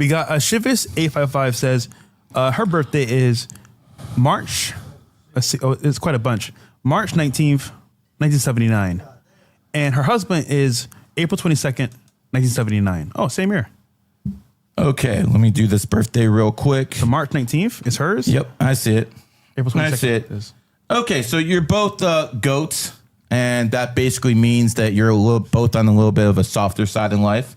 We got Shivis855 says her birthday is March. It's quite a bunch. March 19th, 1979. And her husband is April 22nd, 1979. Oh, same year. Okay, let me do this birthday real quick. So March 19th is hers? Yep, I see it. April 22nd. I see it. Okay, so you're both goats, and that basically means that you're both on a little bit of a softer side in life.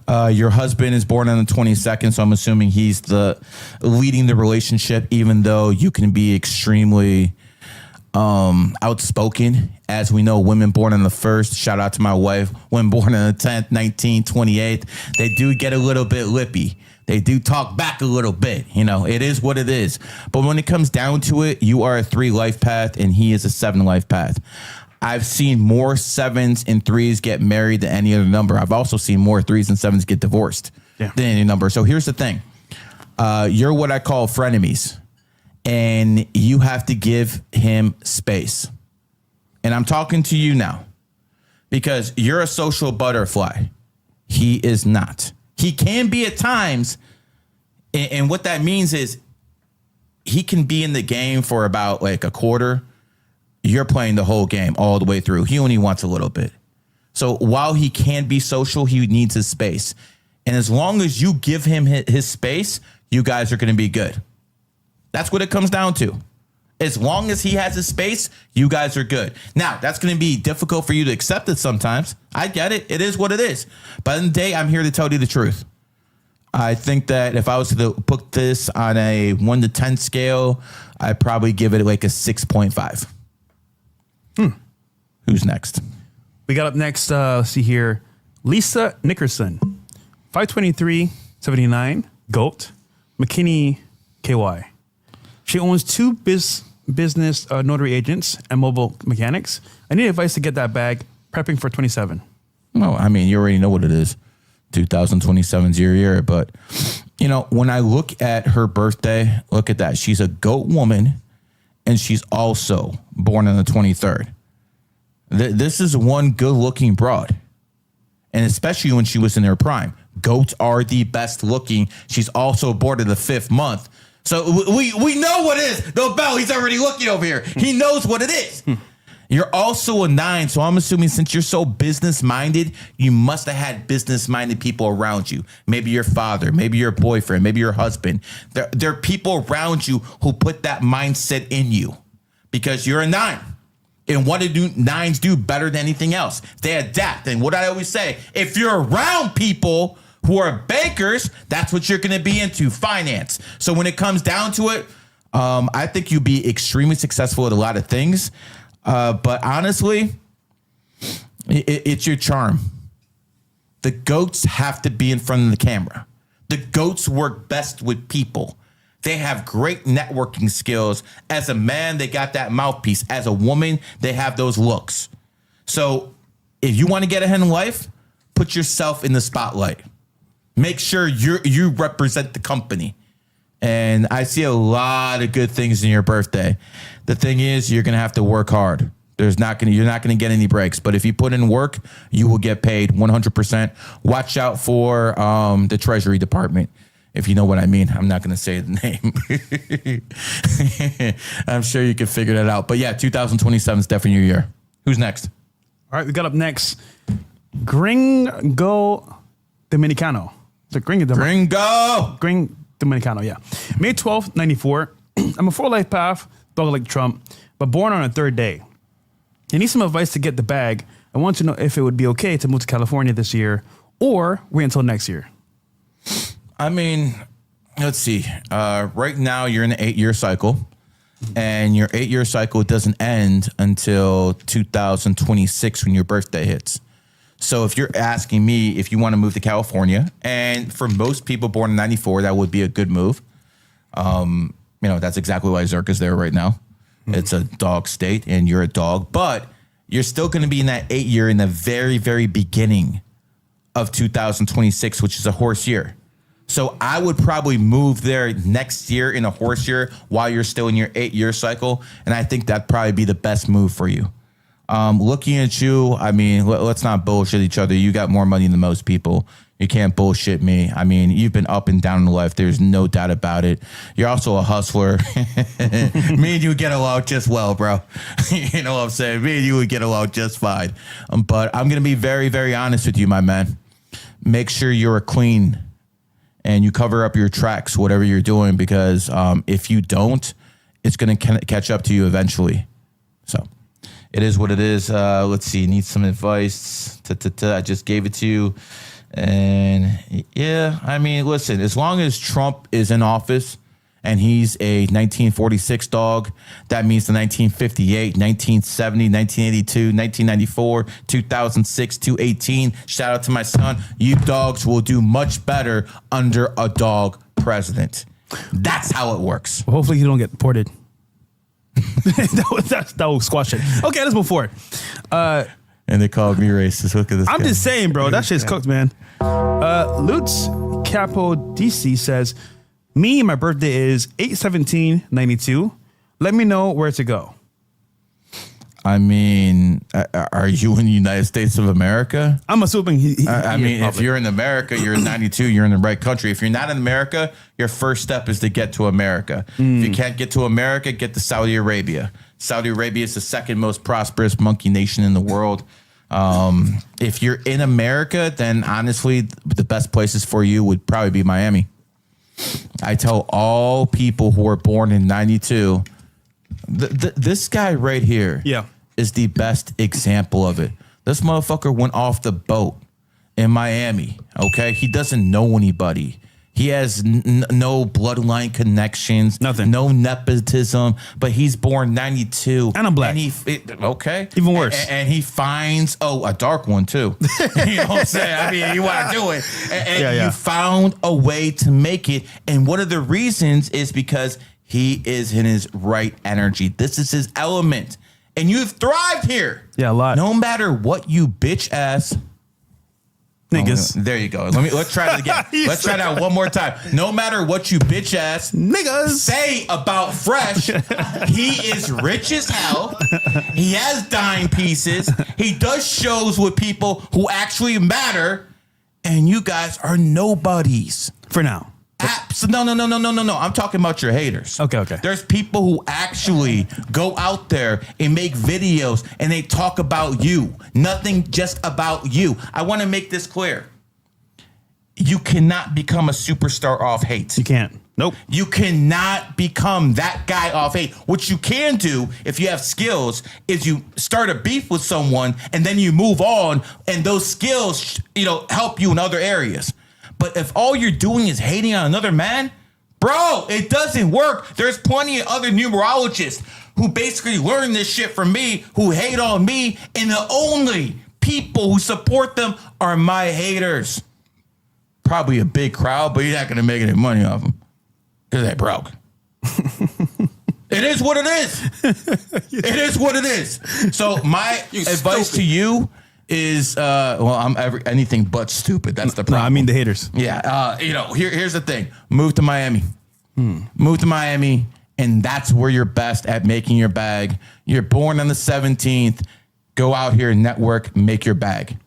Your husband is born on the 22nd, so I'm assuming he's leading the relationship, even though you can be extremely outspoken. As we know, women born on the 1st, shout out to my wife, women born on the 10th, 19th, 28th, they do get a little bit lippy. They do talk back a little bit. You know, it is what it is. But when it comes down to it, you are a 3 life path and he is a 7 life path. I've seen more 7s and 3s get married than any other number. I've also seen more 3s and 7s get divorced than any number. So here's the thing. You're what I call frenemies, and you have to give him space. And I'm talking to you now because you're a social butterfly. He is not. He can be at times. And what that means is he can be in the game for about like a quarter. You're playing the whole game all the way through. He only wants a little bit. So while he can be social, he needs his space. And as long as you give him his space, you guys are going to be good. That's what it comes down to. As long as he has his space, you guys are good. Now, that's going to be difficult for you to accept it sometimes. I get it. It is what it is. But in the day, I'm here to tell you the truth. I think that if I was to put this on a 1 to 10 scale, I'd probably give it like a 6.5. Who's next? We got up next, let's see here, Lisa Nickerson, 523.79, GOAT, McKinney, KY. She owns 2 business notary agents and mobile mechanics. I need advice to get that bag, prepping for 27. No, I mean, you already know what it is. 2027 is your year. But, you know, when I look at her birthday, look at that. She's a GOAT woman, and she's also born on the 23rd. This is one good-looking broad, and especially when she was in her prime. Goats are the best looking. She's also born in the 5th month. So we know what it is. No, Bell, he's already looking over here. He knows what it is. You're also a 9, so I'm assuming since you're so business-minded, you must have had business-minded people around you. Maybe your father, maybe your boyfriend, maybe your husband. There are people around you who put that mindset in you because you're a 9. And what do 9s do better than anything else? They adapt. And what I always say, if you're around people who are bankers, that's what you're going to be into, finance. So when it comes down to it, I think you'll be extremely successful at a lot of things. But honestly, it's your charm. The goats have to be in front of the camera. The goats work best with people. They have great networking skills. As a man, they got that mouthpiece. As a woman, they have those looks. So if you want to get ahead in life, put yourself in the spotlight. Make sure you represent the company. And I see a lot of good things in your birthday. The thing is, you're going to have to work hard. You're not going to get any breaks. But if you put in work, you will get paid 100%. Watch out for the Treasury Department. If you know what I mean. I'm not going to say the name. I'm sure you can figure that out. But yeah, 2027 is definitely your year. Who's next? All right, we got up next, Gringo Dominicano. Is it Gringo Dominicano, yeah. May 12th, 94. I'm a 4 life path, dog like Trump, but born on a 3rd day. I need some advice to get the bag. I want to know if it would be okay to move to California this year or wait until next year. I mean, let's see. Right now, you're in an 8-year cycle, and your 8-year cycle doesn't end until 2026 when your birthday hits. So if you're asking me if you want to move to California, and for most people born in 94, that would be a good move. You know, that's exactly why Zerka's there right now. It's a dog state, and you're a dog, but you're still going to be in that 8-year in the very, very beginning of 2026, which is a horse year. So I would probably move there next year in a horse year while you're still in your 8-year cycle. And I think that'd probably be the best move for you. Looking at you, I mean, let's not bullshit each other. You got more money than most people. You can't bullshit me. I mean, you've been up and down in life. There's no doubt about it. You're also a hustler. Me and you get along just well, bro. You know what I'm saying? Me and you would get along just fine. But I'm going to be very, very honest with you, my man. Make sure you're clean and you cover up your tracks, whatever you're doing, because if you don't, it's going to catch up to you eventually. So it is what it is. Let's see. Need some advice. I just gave it to you. And yeah, I mean, listen, as long as Trump is in office and he's a 1946 dog, that means the 1958, 1970, 1982, 1994, 2006, 2018. Shout out to my son. You dogs will do much better under a dog president. That's how it works. Well, hopefully you don't get deported. that will squash it. Okay, let's move forward. And they called me racist. Look at this. I'm just saying, bro. That shit's cooked, man. Lutz Capo DC says, me, my birthday is 8/17/92. Let me know where to go. I mean, are you in the United States of America? I'm assuming I mean, if you're in America, you're in 92, you're in the right country. If you're not in America, your first step is to get to America. If you can't get to America, get to Saudi Arabia. Saudi Arabia is the second most prosperous monkey nation in the world. If you're in America, then honestly, the best places for you would probably be Miami. I tell all people who are born in 92, this guy right here is the best example of it. This motherfucker went off the boat in Miami, okay? He doesn't know anybody. He has no bloodline connections. Nothing. No nepotism. But he's born 92. And I'm black. And okay. Even worse. And he finds, a dark one too. You know what I'm saying? I mean, you want to do it. And you found a way to make it. And one of the reasons is because he is in his right energy. This is his element. And you've thrived here. Yeah, a lot. No matter what you bitch ass niggas. There you go. Let's try it again. Let's try that one more time. No matter what you bitch ass niggas say about Fresh, he is rich as hell. He has dime pieces. He does shows with people who actually matter, and you guys are nobodies for now. No. I'm talking about your haters. Okay. There's people who actually go out there and make videos and they talk about you. Nothing just about you. I want to make this clear. You cannot become a superstar off hate. You can't. Nope. You cannot become that guy off hate. What you can do if you have skills is you start a beef with someone and then you move on, and those skills, help you in other areas. But if all you're doing is hating on another man, bro, it doesn't work. There's plenty of other numerologists who basically learn this shit from me, who hate on me, and the only people who support them are my haters. Probably a big crowd, but you're not going to make any money off them because they're broke. It is what it is. It is what it is. So my advice to you is, I'm anything but stupid. That's the problem. No, I mean the haters. Yeah. Here's the thing. Move to Miami. Move to Miami, and that's where you're best at making your bag. You're born on the 17th. Go out here and network, make your bag.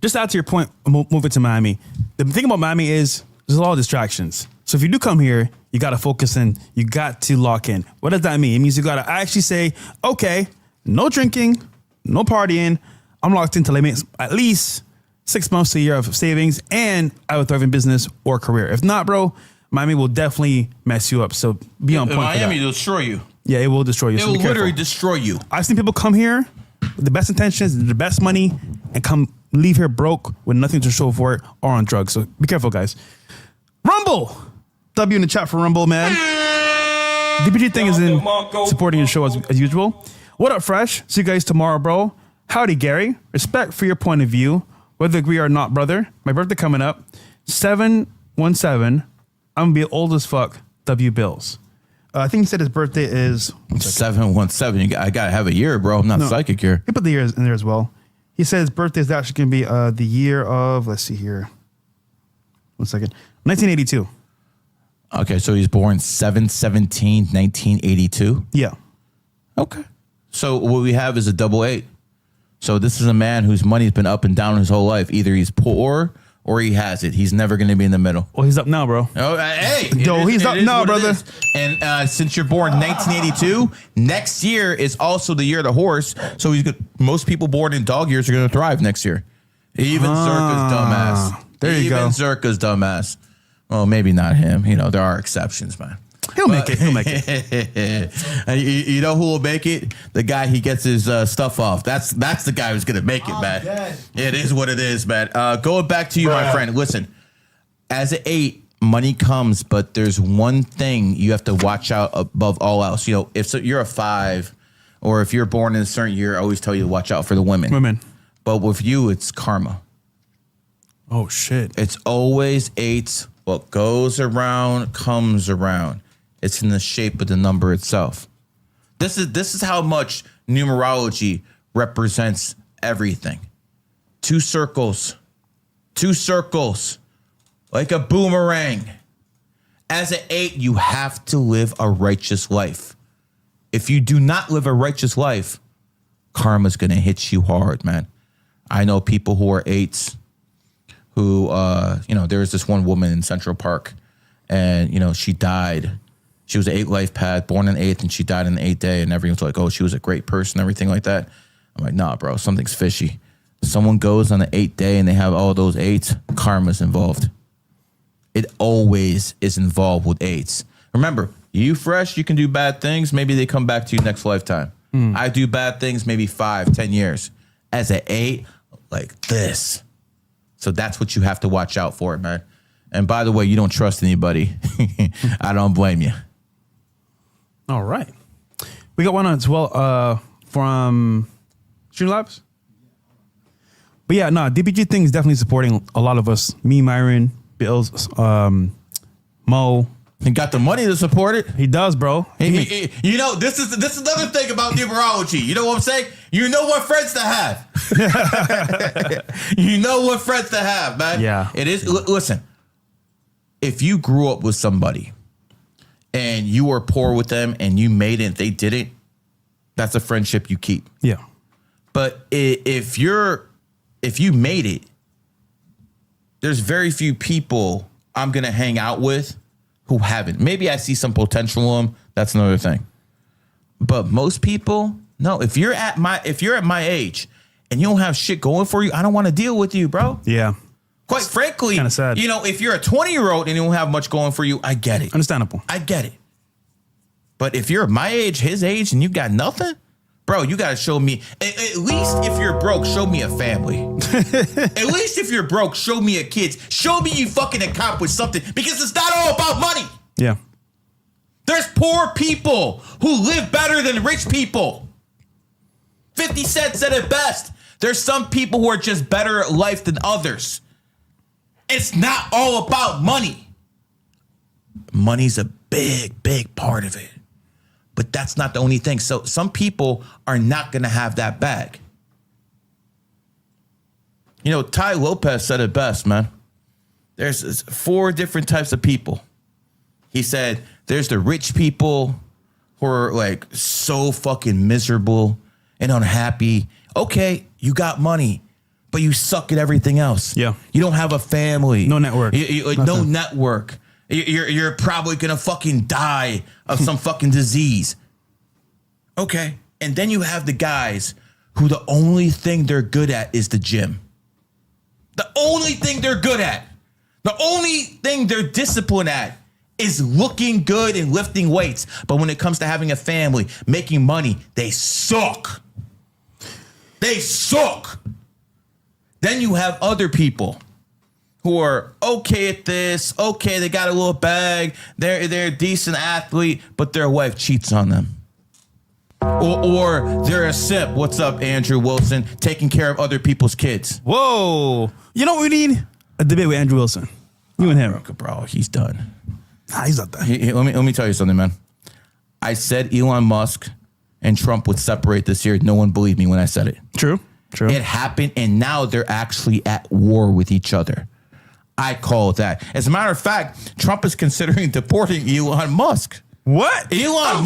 Just out to your point, moving to Miami. The thing about Miami is there's a lot of distractions. So if you do come here, you got to focus in. You got to lock in. What does that mean? It means you got to actually say, okay, no drinking, no partying. I'm locked into at least 6 months to a year of savings, and I would thrive in business or career. If not, bro, Miami will definitely mess you up. So be on point. Miami will destroy you. Yeah, it will destroy you. It will literally destroy you. I've seen people come here with the best intentions, the best money, and leave here broke with nothing to show for it or on drugs. So be careful, guys. Rumble. W in the chat for Rumble, man. DPG thing is in supporting your show as usual. What up, Fresh? See you guys tomorrow, bro. Howdy, Gary. Respect for your point of view, whether agree or not, brother. My birthday coming up, 7/17. I'm gonna be old as fuck. W Bills. I think he said his birthday is 7/17. I gotta have a year, bro. I'm not psychic here. He put the year in there as well. He said his birthday is actually gonna be the year of. Let's see here. 1 second. 1982. Okay, so he's born 7/17/1982. Yeah. Okay. So what we have is a 88. So this is a man whose money's been up and down his whole life. Either he's poor or he has it. He's never going to be in the middle. Well, he's up now, bro. Oh, hey. He's up now, brother. And since you're born in 1982, next year is also the year of the horse. So most people born in dog years are going to thrive next year. Even Zerka's dumbass. There you go. Even Zerka's dumbass. Well, maybe not him. There are exceptions, man. He'll make it. You know who will make it? The guy he gets his stuff off. That's the guy who's gonna make it, man. Dead. It is what it is, man. Going back to you, my friend. Listen, as an 8, money comes, but there's one thing you have to watch out above all else. If you're a 5, or if you're born in a certain year, I always tell you to watch out for the women. But with you, it's karma. Oh shit! It's always 8s. What goes around comes around. It's in the shape of the number itself. This is how much numerology represents everything. 2 circles, like a boomerang. As an 8, you have to live a righteous life. If you do not live a righteous life, karma's gonna hit you hard, man. I know people who are 8s who, there was this one woman in Central Park, and she died. She was an 8 life path, born in 8th, and she died in the 8th day, and everyone's like, oh, she was a great person, everything like that. I'm like, nah, bro, something's fishy. Someone goes on the 8th day and they have all those 8s, karma's involved. It always is involved with 8s. Remember, you fresh, you can do bad things. Maybe they come back to you next lifetime. I do bad things maybe 5, 10 years. As an 8, like this. So that's what you have to watch out for, man. And by the way, you don't trust anybody. I don't blame you. All right. We got one as well from Streamlabs. But yeah, no, DPG thing is definitely supporting a lot of us. Me, Myron, Bills, Mo. He got the money to support it. He does, bro. This is another thing about numerology. You know what I'm saying? You know what friends to have. You know what friends to have, man. Yeah. It is. Listen, if you grew up with somebody and you were poor with them and you made it and they didn't, that's a friendship you keep. Yeah. But if you made it, there's very few people I'm going to hang out with who haven't. Maybe I see some potential in them. That's another thing. But most people, no. If you're at my age and you don't have shit going for you, I don't want to deal with you, bro. Yeah. Quite frankly, kind of sad. If you're a 20-year-old and you don't have much going for you, I get it. Understandable. I get it. But if you're my age, his age, and you got nothing, bro, you got to show me, at least if you're broke, show me a family. At least if you're broke, show me a kids. Show me you fucking accomplished something, because it's not all about money. Yeah. There's poor people who live better than rich people. 50 Cent said it best. There's some people who are just better at life than others. It's not all about money. Money's a big, big part of it. But that's not the only thing. So some people are not going to have that bag. Ty Lopez said it best, man. There's 4 different types of people. He said there's the rich people who are like so fucking miserable and unhappy. Okay, you got money, but you suck at everything else. Yeah. You don't have a family. No network. No network. You're probably going to fucking die of some fucking disease. Okay. And then you have the guys who the only thing they're good at is the gym. The only thing they're good at, the only thing they're disciplined at is looking good and lifting weights. But when it comes to having a family, making money, they suck. They suck. Then you have other people who are okay at this. Okay, they got a little bag. They're a decent athlete, but their wife cheats on them. Or they're a simp. What's up, Andrew Wilson? Taking care of other people's kids. Whoa. You know what we need? A debate with Andrew Wilson. You and him. Bro, he's done. Nah, he's not done. Let me tell you something, man. I said Elon Musk and Trump would separate this year. No one believed me when I said it. True. It happened, and now they're actually at war with each other. I call that. As a matter of fact, Trump is considering deporting Elon Musk. What? Elon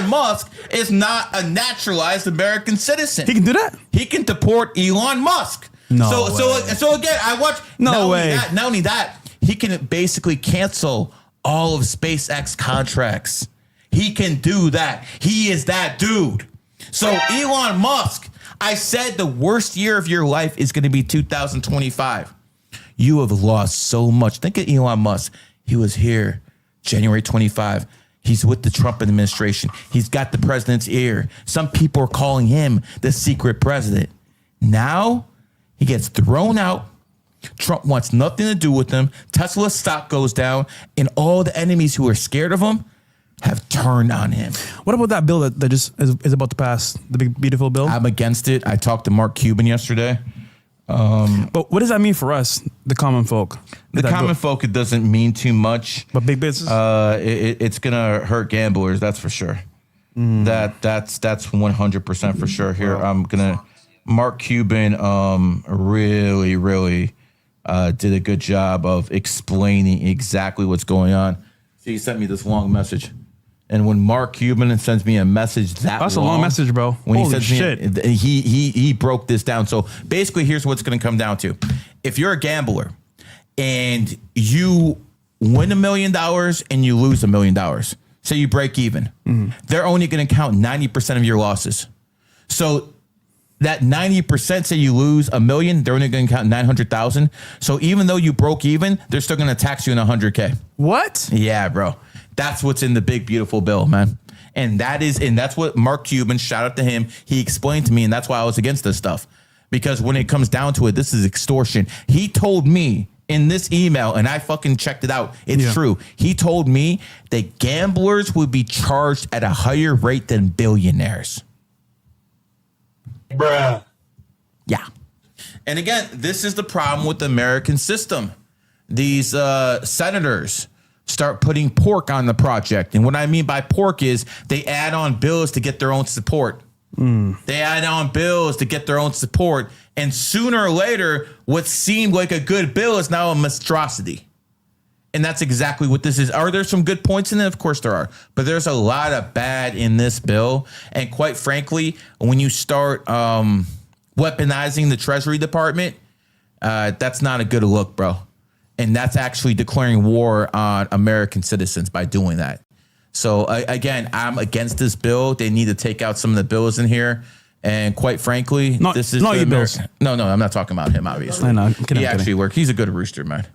Musk is not a naturalized American citizen. He can do that? He can deport Elon Musk. No So again, I watch. No way. Not only that, he can basically cancel all of SpaceX contracts. He can do that. He is that dude. So Elon Musk, I said the worst year of your life is going to be 2025. You have lost so much. Think of Elon Musk. He was here January 25. He's with the Trump administration. He's got the president's ear. Some people are calling him the secret president. Now he gets thrown out. Trump wants nothing to do with him. Tesla's stock goes down, and all the enemies who are scared of him have turned on him. What about that bill that just is about to pass? The big, beautiful bill? I'm against it. I talked to Mark Cuban yesterday. But what does that mean for us, the common folk? The common folk, it doesn't mean too much. But big business? It's gonna hurt gamblers, that's for sure. That's 100% for sure. Here, I'm gonna. Mark Cuban really did a good job of explaining exactly what's going on. So he sent me this long message. And when Mark Cuban sends me a message that's a long message, bro. When Holy he sends shit. me, he broke this down. So basically, here's what's going to come down to: if you're a gambler and you win $1 million and you lose $1 million, say you break even, they're only going to count 90% of your losses. So that 90%, say you lose $1 million, they're only going to count 900,000. So even though you broke even, they're still going to tax you in $100K. What? Yeah, bro. That's what's in the big, beautiful bill, man. And that's what Mark Cuban, shout out to him, he explained to me, and that's why I was against this stuff. Because when it comes down to it, this is extortion. He told me in this email, and I fucking checked it out, it's true. He told me that gamblers would be charged at a higher rate than billionaires. Bruh. Yeah. And again, this is the problem with the American system. These senators start putting pork on the project. And what I mean by pork is they add on bills to get their own support. They add on bills to get their own support. And sooner or later, what seemed like a good bill is now a monstrosity. And that's exactly what this is. Are there some good points in it? Of course there are. But there's a lot of bad in this bill. And quite frankly, when you start weaponizing the Treasury Department, that's not a good look, bro. And that's actually declaring war on American citizens by doing that. So again, I'm against this bill. They need to take out some of the bills in here. And quite frankly, this is not bills. No, I'm not talking about him, obviously. I know. I'm kidding, he actually worked. He's a good rooster, man.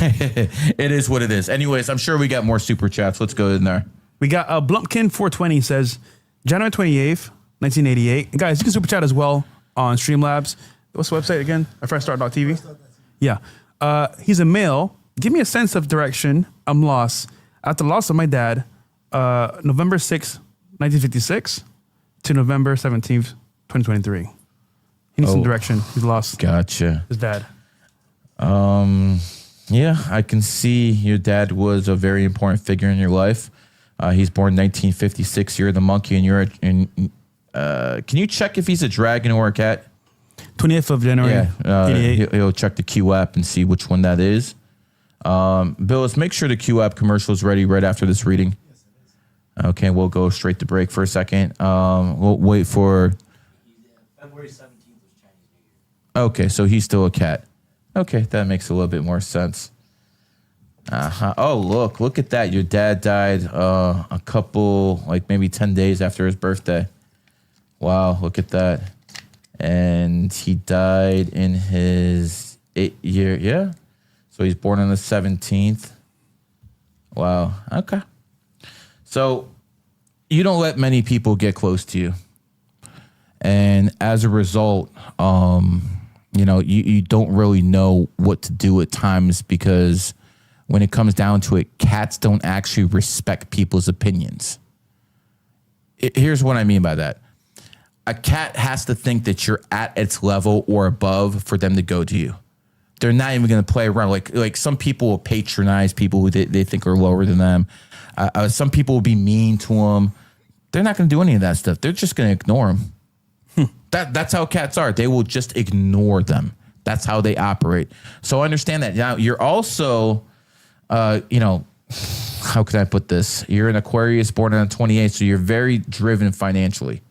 It is what it is. Anyways, I'm sure we got more super chats. Let's go in there. We got Blumpkin420 says, January 28th, 1988. Guys, you can super chat as well on Streamlabs. What's the website again? FreshStart.tv. Yeah. He's a male. Give me a sense of direction. I'm lost. After the loss of my dad, November 6th, 1956 to November 17th, 2023. He needs some direction. He's lost. Gotcha. His dad. Yeah, I can see your dad was a very important figure in your life. He's born 1956. You're the monkey, and you're can you check if he's a dragon or a cat? 20th of January. Yeah, he'll check the Q app and see which one that is. Bill, let's make sure the Q app commercial is ready right after this reading. Okay, we'll go straight to break for a second. We'll wait for. February 17th was Chinese New Year. Okay, so he's still a cat. Okay, that makes a little bit more sense. Oh, look at that. Your dad died a couple, like maybe 10 days after his birthday. Wow, look at that. And he died in his 8th year. Yeah. So he's born on the 17th. Wow. Okay. So you don't let many people get close to you. And as a result, you don't really know what to do at times, because when it comes down to it, cats don't actually respect people's opinions. Here's what I mean by that. A cat has to think that you're at its level or above for them to go to you. They're not even going to play around. Like some people will patronize people who they think are lower than them. Some people will be mean to them. They're not going to do any of that stuff. They're just going to ignore them. That's how cats are. They will just ignore them. That's how they operate. So understand that. Now, you're also, how can I put this? You're an Aquarius born on the 28th, so you're very driven financially.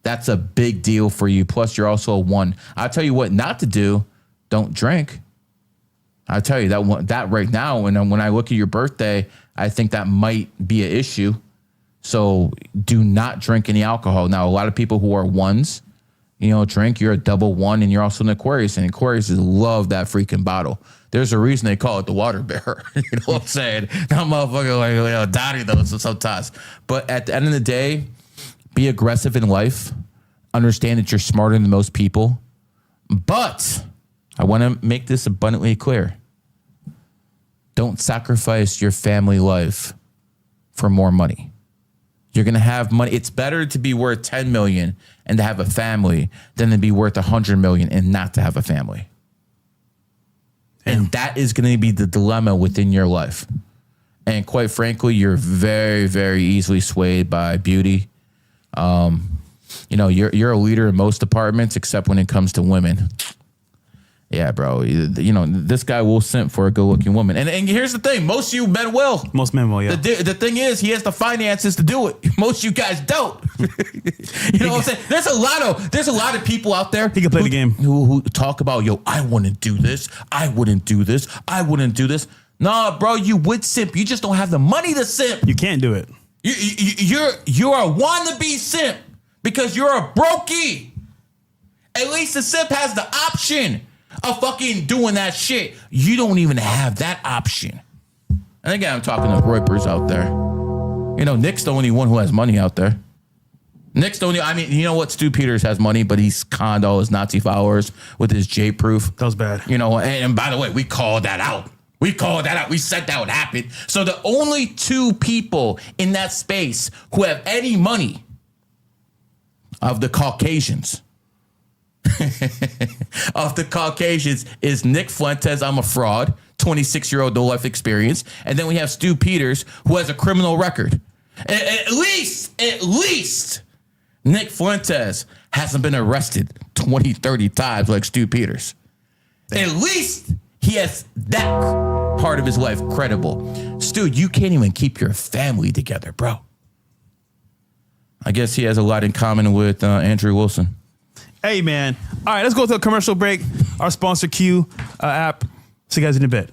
That's a big deal for you. Plus, you're also a 1. I'll tell you what not to do. Don't drink. I'll tell you that right now. And when I look at your birthday, I think that might be an issue. So do not drink any alcohol. Now, a lot of people who are 1s, drink. You're a double 1, and you're also an Aquarius. And Aquariuses love that freaking bottle. There's a reason they call it the water bearer. You know what I'm saying? That motherfucker like Dottie those sometimes. But at the end of the day, be aggressive in life. Understand that you're smarter than most people. But I want to make this abundantly clear. Don't sacrifice your family life for more money. You're going to have money. It's better to be worth 10 million and to have a family than to be worth 100 million and not to have a family. And that is going to be the dilemma within your life. And quite frankly, you're very, very easily swayed by beauty. You're a leader in most departments except when it comes to women. Yeah, bro. This guy will simp for a good-looking woman. And here's the thing. Most of you men will. Most men will, yeah. The thing is, he has the finances to do it. Most of you guys don't. You know what I'm saying? There's a lot of people out there. He can play the game. Who talk about, I wouldn't do this. I wouldn't do this. I wouldn't do this. Nah, bro, you would simp. You just don't have the money to simp. You can't do it. You're a wannabe simp because you're a brokey. At least the simp has the option of fucking doing that shit. You don't even have that option. And again, I'm talking to Reupers out there. Nick's the only one who has money out there. Nick's the only, you know what? Stu Peters has money, but he's conned all his Nazi followers with his J-proof. That was bad. And by the way, we called that out. We said that would happen. So the only 2 people in that space who have any money of the Caucasians is Nick Fuentes. I'm a fraud. 26-year-old no life experience. And then we have Stu Peters, who has a criminal record. At least Nick Fuentes hasn't been arrested 20, 30 times like Stu Peters. At least he has that part of his life credible. Stu, you can't even keep your family together, bro. I guess he has a lot in common with Andrew Wilson. Hey, man. All right, let's go to a commercial break. Our sponsor, Q app. See you guys in a bit.